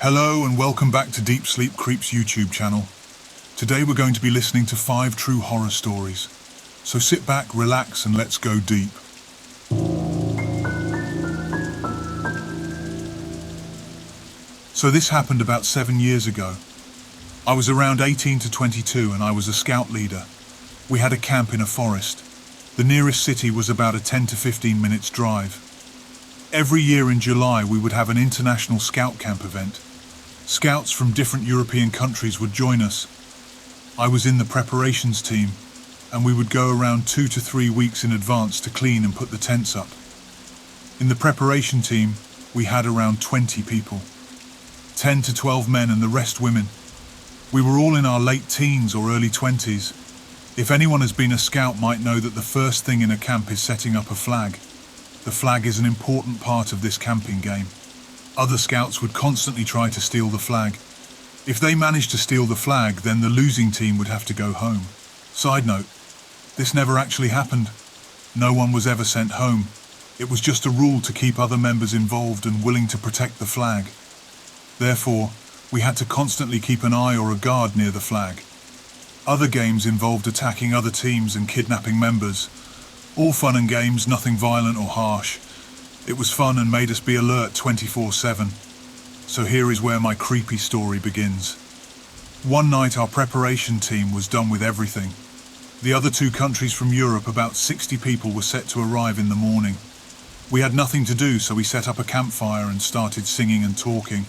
Hello and welcome back to Deep Sleep Creep's YouTube channel. Today we're going to be listening to 5 true horror stories. So sit back, relax and let's go deep. So this happened about 7 years ago. I was around 18 to 22 and I was a scout leader. We had a camp in a forest. The nearest city was about a 10 to 15 minutes drive. Every year in July we would have an international scout camp event. Scouts from different European countries would join us. I was in the preparations team, and we would go around 2 to 3 weeks in advance to clean and put the tents up. In the preparation team, we had around 20 people, 10 to 12 men and the rest women. We were all in our late teens or early 20s. If anyone has been a scout might know that the first thing in a camp is setting up a flag. The flag is an important part of this camping game. Other scouts would constantly try to steal the flag. If they managed to steal the flag, then the losing team would have to go home. Side note, this never actually happened. No one was ever sent home. It was just a rule to keep other members involved and willing to protect the flag. Therefore, we had to constantly keep an eye or a guard near the flag. Other games involved attacking other teams and kidnapping members. All fun and games, nothing violent or harsh. It was fun and made us be alert 24/7. So here is where my creepy story begins. One night our preparation team was done with everything. The other 2 countries from Europe, about 60 people, were set to arrive in the morning. We had nothing to do, so we set up a campfire and started singing and talking.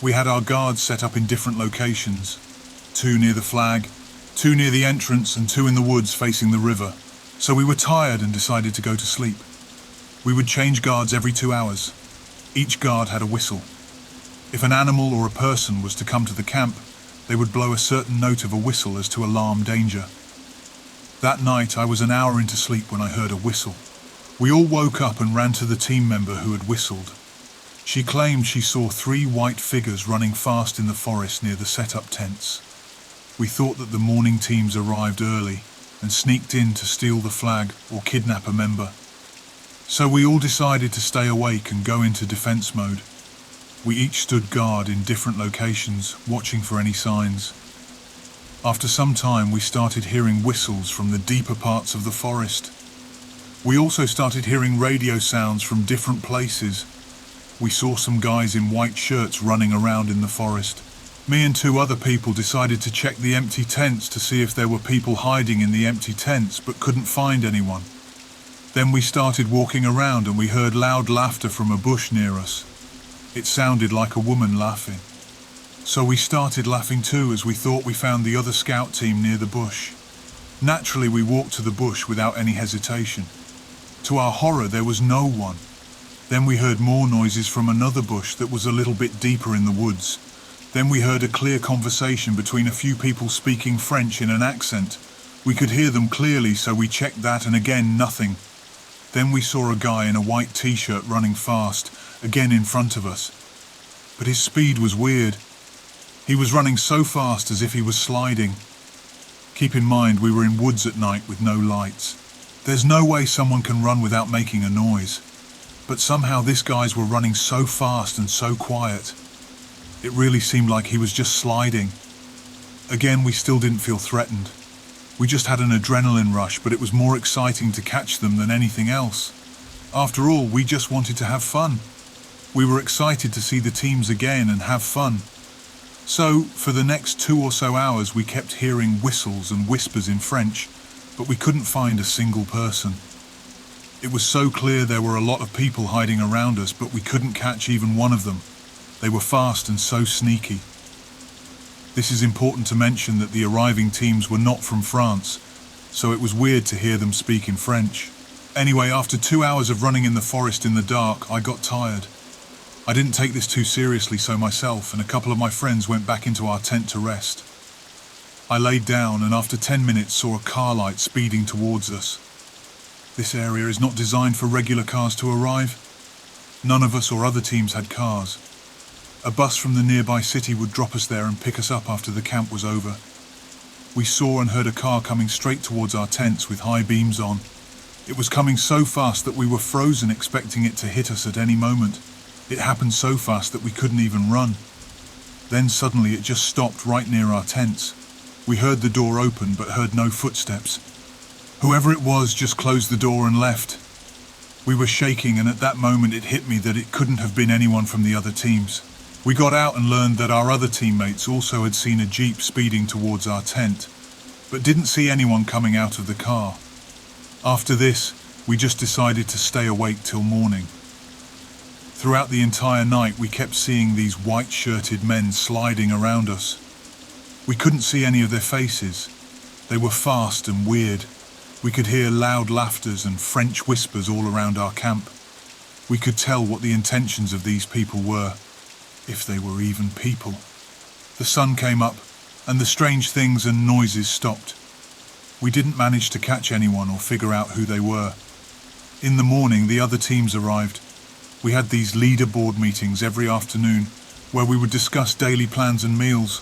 We had our guards set up in different locations. 2 near the flag, 2 near the entrance and 2 in the woods facing the river. So we were tired and decided to go to sleep. We would change guards every 2 hours. Each guard had a whistle. If an animal or a person was to come to the camp, they would blow a certain note of a whistle as to alarm danger. That night I was an hour into sleep when I heard a whistle. We all woke up and ran to the team member who had whistled. She claimed she saw 3 white figures running fast in the forest near the set-up tents. We thought that the morning teams arrived early and sneaked in to steal the flag or kidnap a member. So we all decided to stay awake and go into defense mode. We each stood guard in different locations, watching for any signs. After some time, we started hearing whistles from the deeper parts of the forest. We also started hearing radio sounds from different places. We saw some guys in white shirts running around in the forest. Me and 2 other people decided to check the empty tents to see if there were people hiding in the empty tents, but couldn't find anyone. Then we started walking around and we heard loud laughter from a bush near us. It sounded like a woman laughing. So we started laughing too, as we thought we found the other scout team near the bush. Naturally, we walked to the bush without any hesitation. To our horror, there was no one. Then we heard more noises from another bush that was a little bit deeper in the woods. Then we heard a clear conversation between a few people speaking French in an accent. We could hear them clearly, so we checked that and again nothing. Then we saw a guy in a white t-shirt running fast, again in front of us. But his speed was weird. He was running so fast as if he was sliding. Keep in mind, we were in woods at night with no lights. There's no way someone can run without making a noise. But somehow these guys were running so fast and so quiet. It really seemed like he was just sliding. Again, we still didn't feel threatened. We just had an adrenaline rush, but it was more exciting to catch them than anything else. After all, we just wanted to have fun. We were excited to see the teams again and have fun. So, for the next 2 or so hours, we kept hearing whistles and whispers in French, but we couldn't find a single person. It was so clear there were a lot of people hiding around us, but we couldn't catch even one of them. They were fast and so sneaky. This is important to mention that the arriving teams were not from France, so it was weird to hear them speak in French. Anyway, after 2 hours of running in the forest in the dark, I got tired. I didn't take this too seriously, so myself and a couple of my friends went back into our tent to rest. I laid down and after 10 minutes saw a car light speeding towards us. This area is not designed for regular cars to arrive. None of us or other teams had cars. A bus from the nearby city would drop us there and pick us up after the camp was over. We saw and heard a car coming straight towards our tents with high beams on. It was coming so fast that we were frozen, expecting it to hit us at any moment. It happened so fast that we couldn't even run. Then suddenly it just stopped right near our tents. We heard the door open but heard no footsteps. Whoever it was just closed the door and left. We were shaking, and at that moment it hit me that it couldn't have been anyone from the other teams. We got out and learned that our other teammates also had seen a jeep speeding towards our tent, but didn't see anyone coming out of the car. After this, we just decided to stay awake till morning. Throughout the entire night we kept seeing these white-shirted men sliding around us. We couldn't see any of their faces. They were fast and weird. We could hear loud laughters and French whispers all around our camp. We could tell what the intentions of these people were, if they were even people. The sun came up, and the strange things and noises stopped. We didn't manage to catch anyone or figure out who they were. In the morning, the other teams arrived. We had these leaderboard meetings every afternoon, where we would discuss daily plans and meals.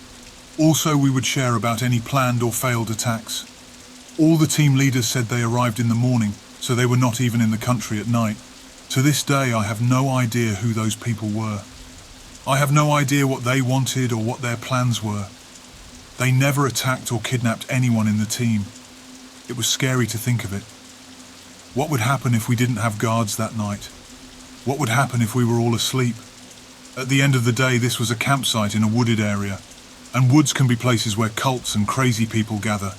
Also, we would share about any planned or failed attacks. All the team leaders said they arrived in the morning, so they were not even in the country at night. To this day, I have no idea who those people were. I have no idea what they wanted or what their plans were. They never attacked or kidnapped anyone in the team. It was scary to think of it. What would happen if we didn't have guards that night? What would happen if we were all asleep? At the end of the day, this was a campsite in a wooded area, and woods can be places where cults and crazy people gather.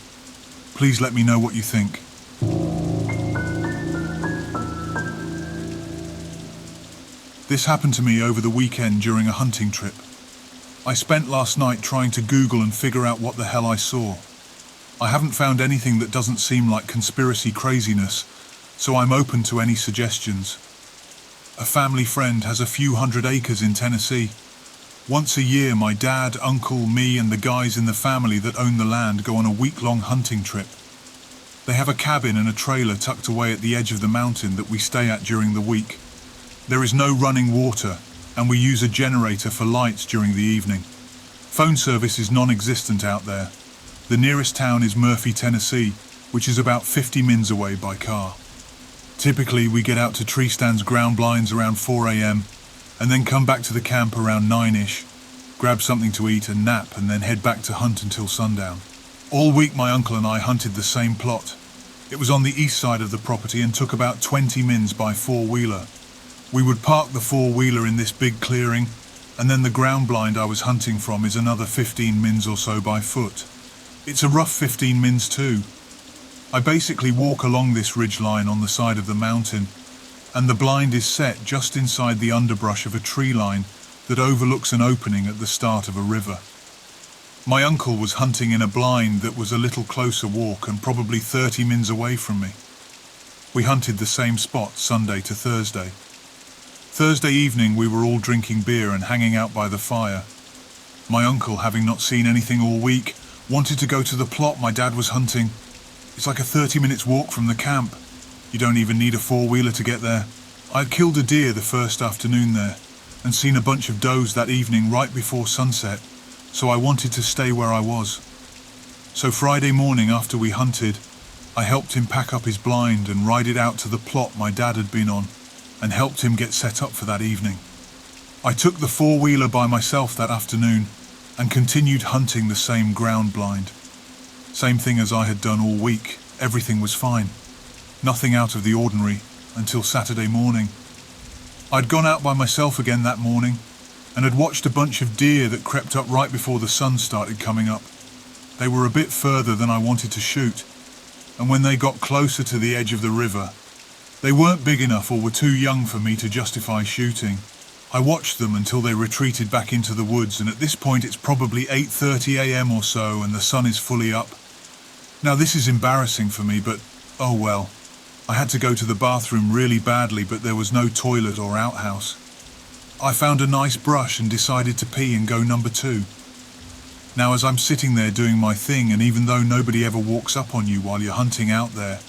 Please let me know what you think. This happened to me over the weekend during a hunting trip. I spent last night trying to Google and figure out what the hell I saw. I haven't found anything that doesn't seem like conspiracy craziness, so I'm open to any suggestions. A family friend has a few hundred acres in Tennessee. Once a year, my dad, uncle, me, and the guys in the family that own the land go on a week-long hunting trip. They have a cabin and a trailer tucked away at the edge of the mountain that we stay at during the week. There is no running water, and we use a generator for lights during the evening. Phone service is non-existent out there. The nearest town is Murphy, Tennessee, which is about 50 minutes away by car. Typically, we get out to tree stands ground blinds around 4 a.m. and then come back to the camp around 9-ish, grab something to eat and nap, and then head back to hunt until sundown. All week my uncle and I hunted the same plot. It was on the east side of the property and took about 20 mins by four-wheeler. We would park the four-wheeler in this big clearing, and then the ground blind I was hunting from is another 15 mins or so by foot. It's a rough 15 mins too. I basically walk along this ridge line on the side of the mountain, and the blind is set just inside the underbrush of a tree line that overlooks an opening at the start of a river. My uncle was hunting in a blind that was a little closer walk and probably 30 mins away from me. We hunted the same spot Sunday to Thursday. Thursday evening we were all drinking beer and hanging out by the fire. My uncle, having not seen anything all week, wanted to go to the plot my dad was hunting. It's like a 30-minute walk from the camp. You don't even need a four-wheeler to get there. I had killed a deer the first afternoon there and seen a bunch of does that evening right before sunset, so I wanted to stay where I was. So Friday morning after we hunted, I helped him pack up his blind and ride it out to the plot my dad had been on and helped him get set up for that evening. I took the four-wheeler by myself that afternoon and continued hunting the same ground blind. Same thing as I had done all week. Everything was fine. Nothing out of the ordinary until Saturday morning. I'd gone out by myself again that morning and had watched a bunch of deer that crept up right before the sun started coming up. They were a bit further than I wanted to shoot, and when they got closer to the edge of the river, they weren't big enough or were too young for me to justify shooting. I watched them until they retreated back into the woods, and at this point it's probably 8:30 a.m. or so and the sun is fully up. Now this is embarrassing for me, but oh well. I had to go to the bathroom really badly, but there was no toilet or outhouse. I found a nice brush and decided to pee and go number 2. Now as I'm sitting there doing my thing, and even though nobody ever walks up on you while you're hunting out there,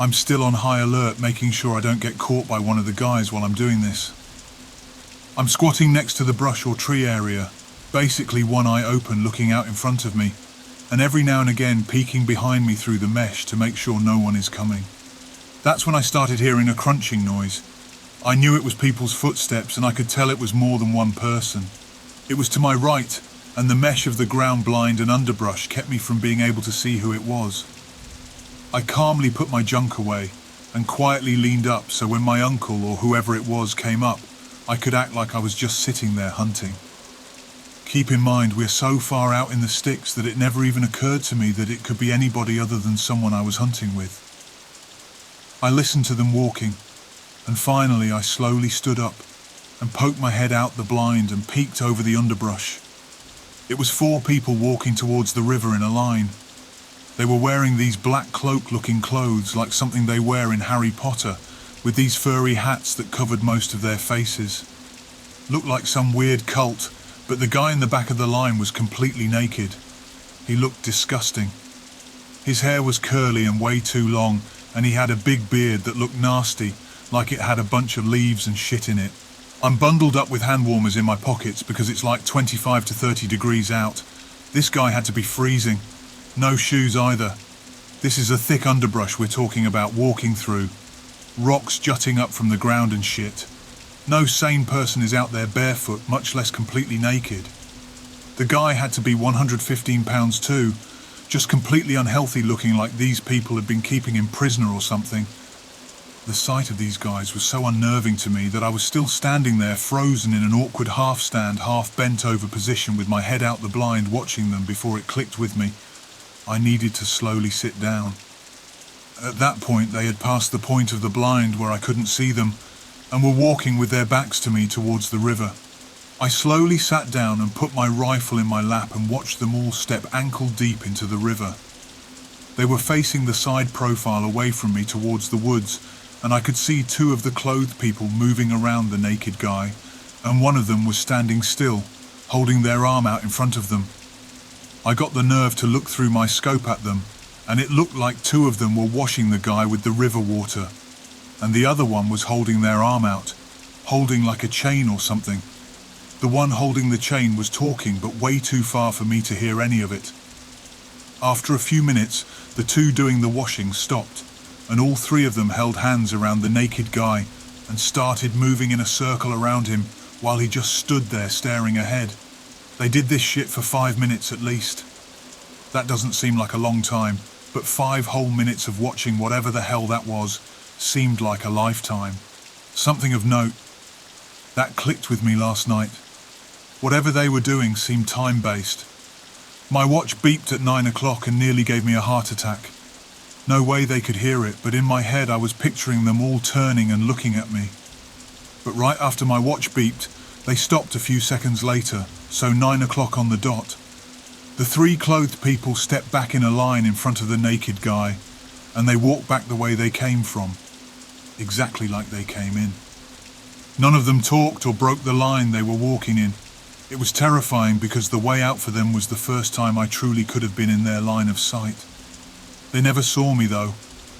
I'm still on high alert, making sure I don't get caught by one of the guys while I'm doing this. I'm squatting next to the brush or tree area, basically one eye open looking out in front of me, and every now and again peeking behind me through the mesh to make sure no one is coming. That's when I started hearing a crunching noise. I knew it was people's footsteps, and I could tell it was more than one person. It was to my right, and the mesh of the ground blind and underbrush kept me from being able to see who it was. I calmly put my junk away and quietly leaned up so when my uncle or whoever it was came up, I could act like I was just sitting there hunting. Keep in mind, we're so far out in the sticks that it never even occurred to me that it could be anybody other than someone I was hunting with. I listened to them walking, and finally I slowly stood up and poked my head out the blind and peeked over the underbrush. It was 4 people walking towards the river in a line. They were wearing these black cloak-looking clothes like something they wear in Harry Potter, with these furry hats that covered most of their faces. Looked like some weird cult, but the guy in the back of the line was completely naked. He looked disgusting. His hair was curly and way too long, and he had a big beard that looked nasty, like it had a bunch of leaves and shit in it. I'm bundled up with hand warmers in my pockets because it's like 25 to 30 degrees out. This guy had to be freezing. No shoes either. This is a thick underbrush we're talking about walking through. Rocks jutting up from the ground and shit. No sane person is out there barefoot, much less completely naked. The guy had to be 115 pounds too, just completely unhealthy looking like these people had been keeping him prisoner or something. The sight of these guys was so unnerving to me that I was still standing there frozen in an awkward half-stand, half-bent over position with my head out the blind watching them before it clicked with me. I needed to slowly sit down. At that point they had passed the point of the blind where I couldn't see them and were walking with their backs to me towards the river. I slowly sat down and put my rifle in my lap and watched them all step ankle deep into the river. They were facing the side profile away from me towards the woods, and I could see 2 of the clothed people moving around the naked guy, and one of them was standing still, holding their arm out in front of them. I got the nerve to look through my scope at them, and it looked like 2 of them were washing the guy with the river water, and the other one was holding their arm out, holding like a chain or something. The one holding the chain was talking, but way too far for me to hear any of it. After a few minutes, the 2 doing the washing stopped, and all 3 of them held hands around the naked guy and started moving in a circle around him while he just stood there staring ahead. They did this shit for 5 minutes at least. That doesn't seem like a long time, but 5 whole minutes of watching whatever the hell that was seemed like a lifetime. Something of note. That clicked with me last night. Whatever they were doing seemed time-based. My watch beeped at 9 o'clock and nearly gave me a heart attack. No way they could hear it, but in my head I was picturing them all turning and looking at me. But right after my watch beeped, they stopped a few seconds later, so 9 o'clock on the dot. The 3 clothed people stepped back in a line in front of the naked guy, and they walked back the way they came from, exactly like they came in. None of them talked or broke the line they were walking in. It was terrifying because the way out for them was the first time I truly could have been in their line of sight. They never saw me though,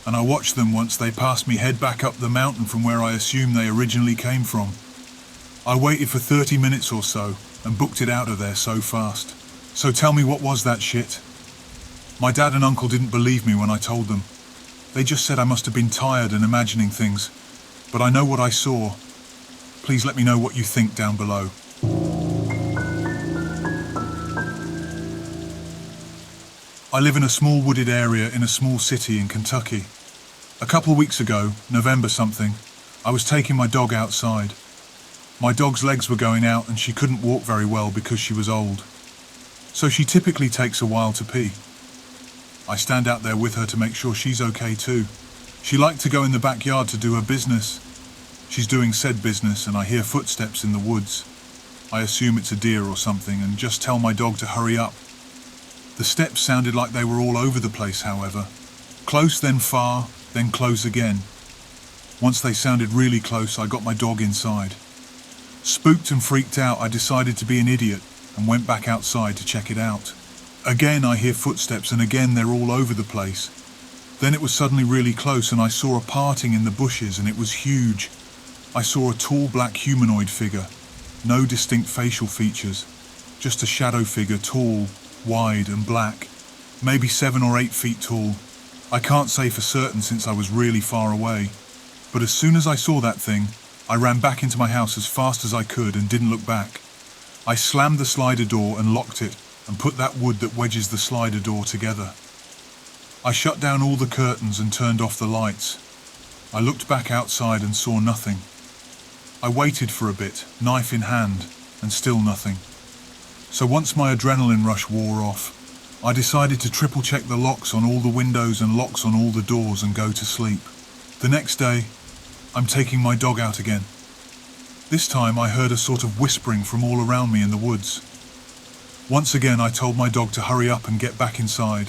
and I watched them once they passed me head back up the mountain from where I assumed they originally came from. I waited for 30 minutes or so and booked it out of there so fast. So tell me, what was that shit? My dad and uncle didn't believe me when I told them. They just said I must have been tired and imagining things, but I know what I saw. Please let me know what you think down below. I live in a small wooded area in a small city in Kentucky. A couple weeks ago, November something, I was taking my dog outside. My dog's legs were going out and she couldn't walk very well because she was old. So she typically takes a while to pee. I stand out there with her to make sure she's okay too. She liked to go in the backyard to do her business. She's doing said business and I hear footsteps in the woods. I assume it's a deer or something and just tell my dog to hurry up. The steps sounded like they were all over the place, however. Close, then far, then close again. Once they sounded really close, I got my dog inside. Spooked and freaked out, I decided to be an idiot and went back outside to check it out. Again I hear footsteps and again they're all over the place. Then it was suddenly really close and I saw a parting in the bushes and it was huge. I saw a tall black humanoid figure. No distinct facial features. Just a shadow figure, tall, wide and black. Maybe 7 or 8 feet tall. I can't say for certain since I was really far away. But as soon as I saw that thing, I ran back into my house as fast as I could and didn't look back. I slammed the slider door and locked it and put that wood that wedges the slider door together. I shut down all the curtains and turned off the lights. I looked back outside and saw nothing. I waited for a bit, knife in hand, and still nothing. So once my adrenaline rush wore off, I decided to triple check the locks on all the windows and locks on all the doors and go to sleep. The next day, I'm taking my dog out again. This time I heard a sort of whispering from all around me in the woods. Once again I told my dog to hurry up and get back inside.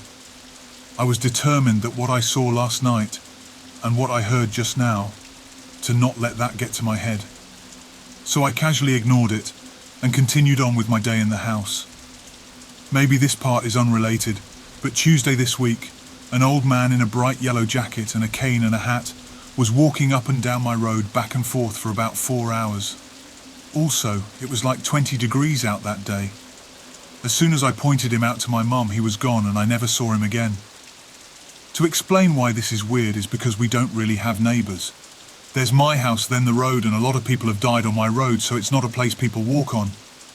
I was determined that what I saw last night and what I heard just now, to not let that get to my head. So I casually ignored it and continued on with my day in the house. Maybe this part is unrelated, but Tuesday this week, an old man in a bright yellow jacket and a cane and a hat was walking up and down my road back and forth for about 4 hours. Also, it was like 20 degrees out that day. As soon as I pointed him out to my mum, he was gone and I never saw him again. To explain why this is weird is because we don't really have neighbours. There's my house, then the road, and a lot of people have died on my road, so it's not a place people walk on.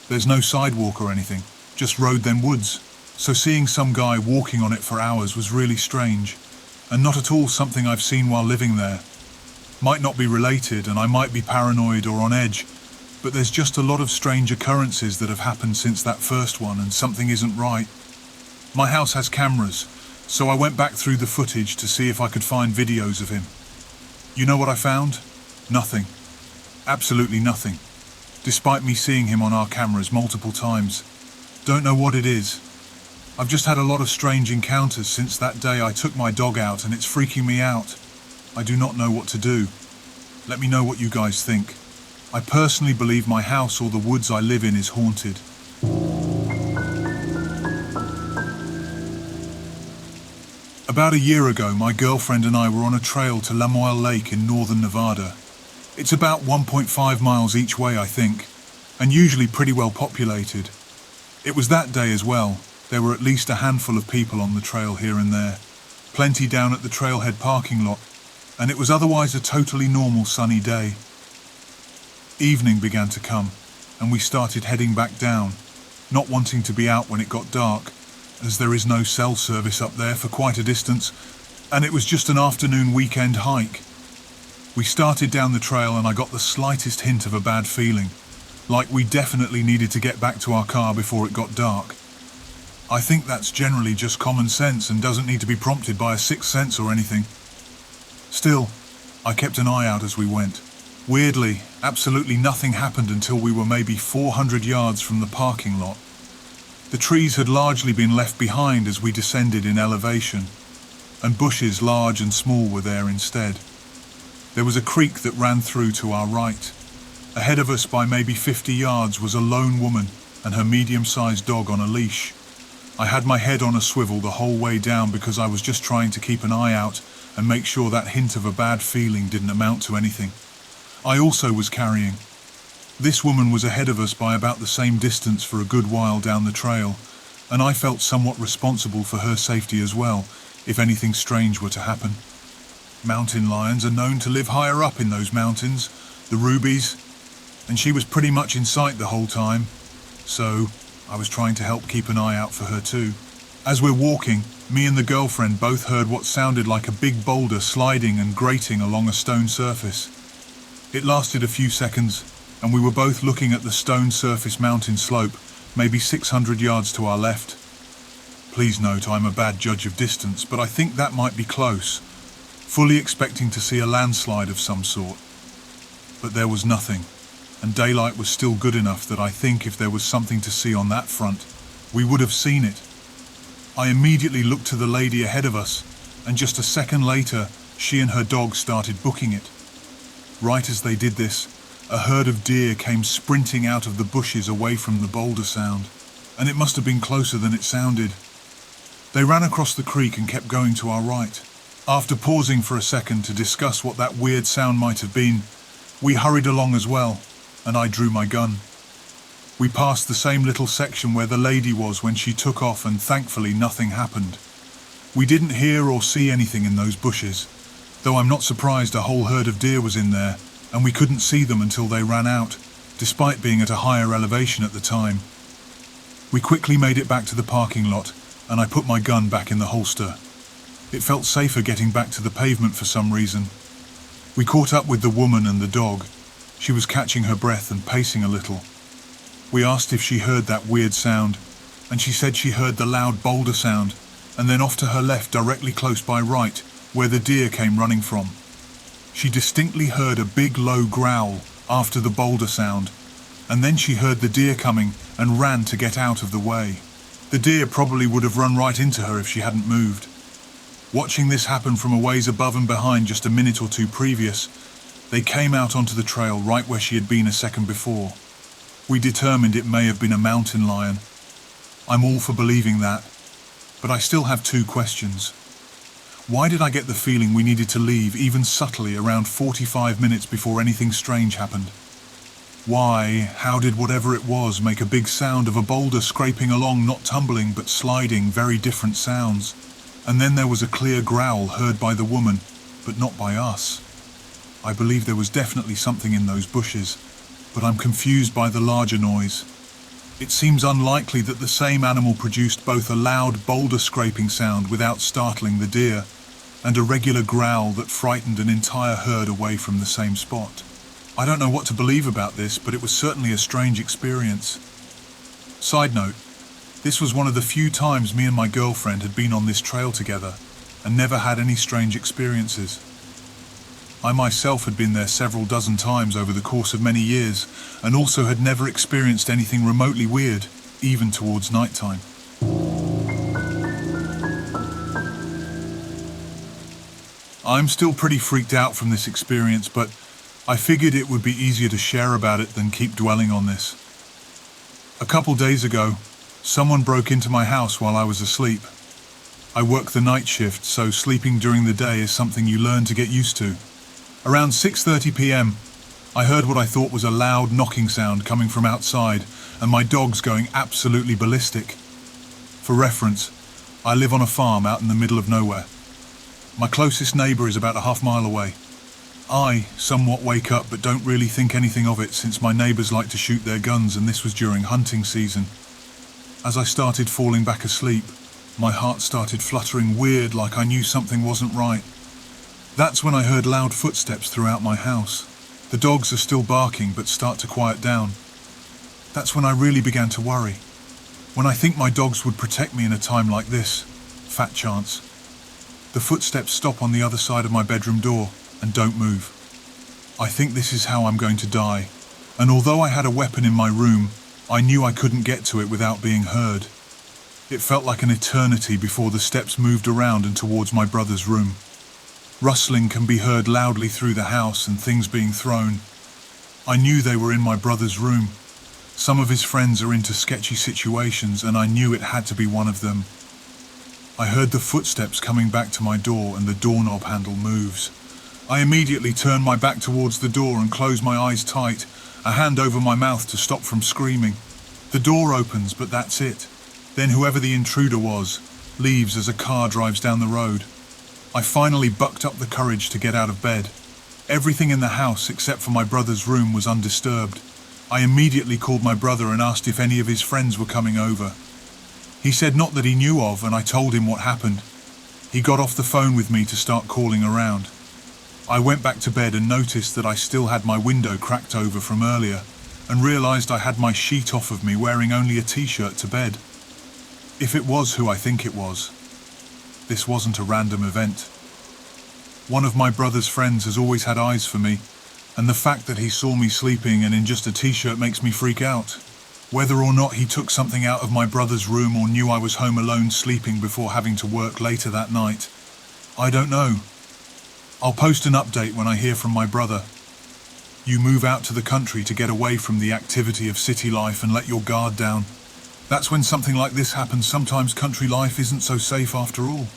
There's no sidewalk or anything, just road then woods. So seeing some guy walking on it for hours was really strange, and not at all something I've seen while living there. Might not be related, and I might be paranoid or on edge, but there's just a lot of strange occurrences that have happened since that first one, and something isn't right. My house has cameras, so I went back through the footage to see if I could find videos of him. You know what I found? Nothing. Absolutely nothing. Despite me seeing him on our cameras multiple times. Don't know what it is. I've just had a lot of strange encounters since that day I took my dog out, and it's freaking me out. I do not know what to do. Let me know what you guys think. I personally believe my house or the woods I live in is haunted. About a year ago, my girlfriend and I were on a trail to Lamoille Lake in northern Nevada. It's about 1.5 miles each way, I think, and usually pretty well populated. It was that day as well. There were at least a handful of people on the trail here and there, plenty down at the trailhead parking lot, and it was otherwise a totally normal sunny day. Evening began to come, and we started heading back down, not wanting to be out when it got dark, as there is no cell service up there for quite a distance, and it was just an afternoon weekend hike. We started down the trail and I got the slightest hint of a bad feeling, like we definitely needed to get back to our car before it got dark. I think that's generally just common sense and doesn't need to be prompted by a sixth sense or anything. Still, I kept an eye out as we went. Weirdly, absolutely nothing happened until we were maybe 400 yards from the parking lot. The trees had largely been left behind as we descended in elevation, and bushes large and small were there instead. There was a creek that ran through to our right. Ahead of us by maybe 50 yards was a lone woman and her medium-sized dog on a leash. I had my head on a swivel the whole way down because I was just trying to keep an eye out and make sure that hint of a bad feeling didn't amount to anything. I also was carrying. This woman was ahead of us by about the same distance for a good while down the trail, and I felt somewhat responsible for her safety as well, if anything strange were to happen. Mountain lions are known to live higher up in those mountains, the rubies, and she was pretty much in sight the whole time, so I was trying to help keep an eye out for her too. As we're walking, me and the girlfriend both heard what sounded like a big boulder sliding and grating along a stone surface. It lasted a few seconds, and we were both looking at the stone surface mountain slope, maybe 600 yards to our left. Please note I'm a bad judge of distance, but I think that might be close, fully expecting to see a landslide of some sort. But there was nothing, and daylight was still good enough that I think if there was something to see on that front, we would have seen it. I immediately looked to the lady ahead of us, and just a second later, she and her dog started booking it. Right as they did this, a herd of deer came sprinting out of the bushes away from the boulder sound, and it must have been closer than it sounded. They ran across the creek and kept going to our right. After pausing for a second to discuss what that weird sound might have been, we hurried along as well, and I drew my gun. We passed the same little section where the lady was when she took off, and thankfully nothing happened. We didn't hear or see anything in those bushes, though I'm not surprised a whole herd of deer was in there, and we couldn't see them until they ran out, despite being at a higher elevation at the time. We quickly made it back to the parking lot, and I put my gun back in the holster. It felt safer getting back to the pavement for some reason. We caught up with the woman and the dog. She was catching her breath and pacing a little. We asked if she heard that weird sound, and she said she heard the loud boulder sound, and then off to her left, directly close by right, where the deer came running from. She distinctly heard a big low growl after the boulder sound, and then she heard the deer coming and ran to get out of the way. The deer probably would have run right into her if she hadn't moved. Watching this happen from a ways above and behind just a minute or two previous, they came out onto the trail right where she had been a second before. We determined it may have been a mountain lion. I'm all for believing that, but I still have two questions. Why did I get the feeling we needed to leave even subtly around 45 minutes before anything strange happened? How did whatever it was make a big sound of a boulder scraping along, not tumbling but sliding, very different sounds? And then there was a clear growl heard by the woman, but not by us. I believe there was definitely something in those bushes, but I'm confused by the larger noise. It seems unlikely that the same animal produced both a loud boulder scraping sound without startling the deer, and a regular growl that frightened an entire herd away from the same spot. I don't know what to believe about this, but it was certainly a strange experience. Side note, this was one of the few times me and my girlfriend had been on this trail together and never had any strange experiences. I myself had been there several dozen times over the course of many years and also had never experienced anything remotely weird, even towards nighttime. I'm still pretty freaked out from this experience, but I figured it would be easier to share about it than keep dwelling on this. A couple days ago, someone broke into my house while I was asleep. I work the night shift, so sleeping during the day is something you learn to get used to. Around 6:30 p.m, I heard what I thought was a loud knocking sound coming from outside, and my dogs going absolutely ballistic. For reference, I live on a farm out in the middle of nowhere. My closest neighbour is about a half mile away. I somewhat wake up but don't really think anything of it since my neighbours like to shoot their guns and this was during hunting season. As I started falling back asleep, my heart started fluttering weird, like I knew something wasn't right. That's when I heard loud footsteps throughout my house. The dogs are still barking but start to quiet down. That's when I really began to worry. When I think my dogs would protect me in a time like this, fat chance. The footsteps stop on the other side of my bedroom door and don't move. I think this is how I'm going to die, and although I had a weapon in my room, I knew I couldn't get to it without being heard. It felt like an eternity before the steps moved around and towards my brother's room. Rustling can be heard loudly through the house and things being thrown. I knew they were in my brother's room. Some of his friends are into sketchy situations and I knew it had to be one of them. I heard the footsteps coming back to my door and the doorknob handle moves. I immediately turn my back towards the door and close my eyes tight, a hand over my mouth to stop from screaming. The door opens, but that's it. Then whoever the intruder was leaves as a car drives down the road. I finally bucked up the courage to get out of bed. Everything in the house except for my brother's room was undisturbed. I immediately called my brother and asked if any of his friends were coming over. He said not that he knew of, and I told him what happened. He got off the phone with me to start calling around. I went back to bed and noticed that I still had my window cracked over from earlier, and realised I had my sheet off of me wearing only a t-shirt to bed. If it was who I think it was, this wasn't a random event. One of my brother's friends has always had eyes for me, and the fact that he saw me sleeping and in just a t-shirt makes me freak out. Whether or not he took something out of my brother's room or knew I was home alone sleeping before having to work later that night, I don't know. I'll post an update when I hear from my brother. You move out to the country to get away from the activity of city life and let your guard down. That's when something like this happens. Sometimes country life isn't so safe after all.